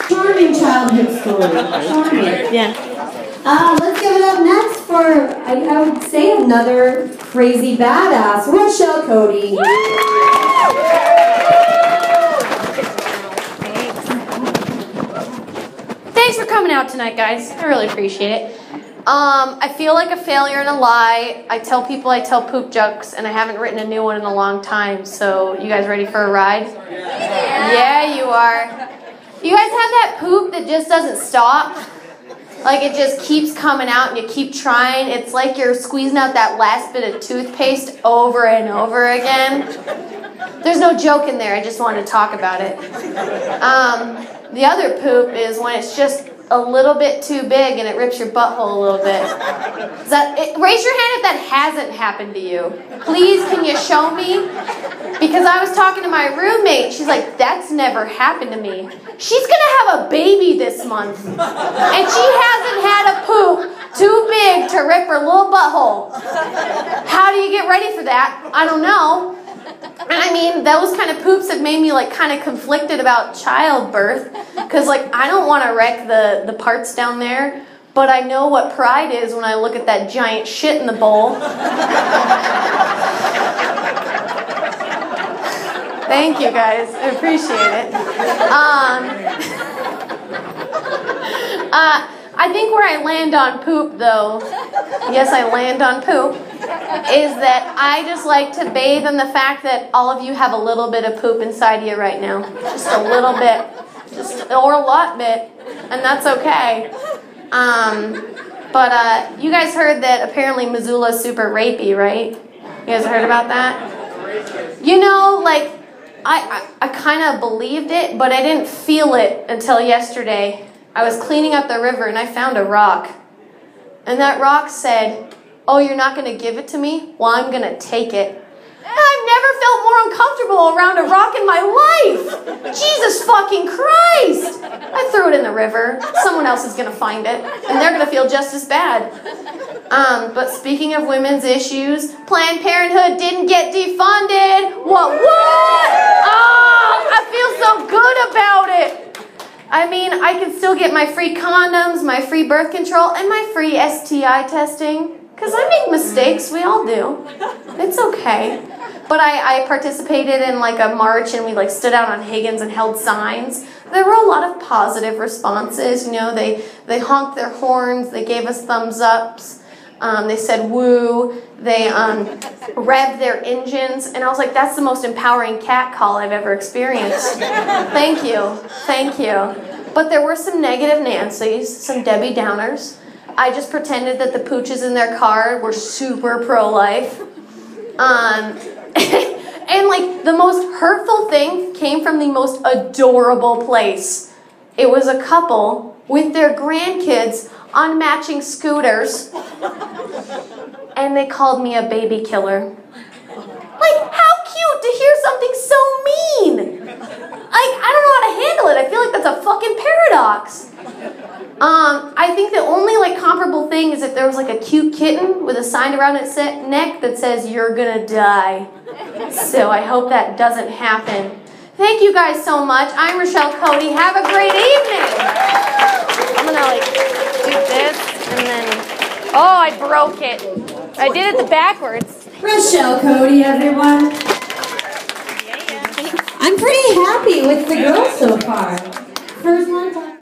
Charming childhood story. Charming. Yeah. Let's give it up next for, I would say, another crazy badass, Rochelle Cody. Thanks for coming out tonight, guys. I really appreciate it. I feel like a failure and a lie. I tell people I tell poop jokes, and I haven't written a new one in a long time. So, you guys ready for a ride? Yeah, you are. You guys have that poop that just doesn't stop? Like it just keeps coming out and you keep trying. It's like you're squeezing out that last bit of toothpaste over and over again. There's no joke in there. I just wanted to talk about it. The other poop is when it's just a little bit too big and it rips your butthole a little bit. Raise your hand if that hasn't happened to you. Please, can you show me? Because I was talking to my roommate. She's like, that's never happened to me. She's going to have a baby this month. And she hasn't had a poop too big to rip her little butthole. How do you get ready for that? I don't know. I mean, those kind of poops have made me like kind of conflicted about childbirth. Because like, I don't want to wreck the parts down there. But I know what pride is when I look at that giant shit in the bowl. Thank you, guys. I appreciate it. I think where I land on poop, though, yes, I land on poop, is that I just like to bathe in the fact that all of you have a little bit of poop inside you right now. Just a little bit. Or a lot bit. And that's okay. But you guys heard that apparently Missoula's super rapey, right? You guys heard about that? You know, like, I kind of believed it, but I didn't feel it until yesterday. I was cleaning up the river and I found a rock. And that rock said, oh, you're not going to give it to me? Well, I'm going to take it. I've never felt more uncomfortable around a rock in my life. Jesus fucking Christ. I threw it in the river. Someone else is going to find it. And they're going to feel just as bad. But speaking of women's issues, Planned Parenthood didn't get defunded. What? Oh, I feel so good about it. I mean, I can still get my free condoms, my free birth control, and my free STI testing. Because I make mistakes, we all do. It's okay. But I participated in like a march and we like stood out on Higgins and held signs. There were a lot of positive responses. You know, they honked their horns, they gave us thumbs ups, they said woo, they revved their engines, and I was like, that's the most empowering cat call I've ever experienced. Thank you, thank you. But there were some negative Nancys, some Debbie Downers. I just pretended that the pooches in their car were super pro-life. And like the most hurtful thing came from the most adorable place. It was a couple with their grandkids on matching scooters. And they called me a baby killer. Like, how cute to hear something so mean. I don't know how to handle it. I feel like that's a fucking paradox. I think the only like comparable thing is if there was like a cute kitten with a sign around its neck that says, you're gonna die. So I hope that doesn't happen. Thank you guys so much. I'm Rochelle Cody. Have a great evening. I'm gonna like do this and then, oh, I broke it. I did it backwards. Rochelle Cody, everyone. I'm pretty happy with the girls so far.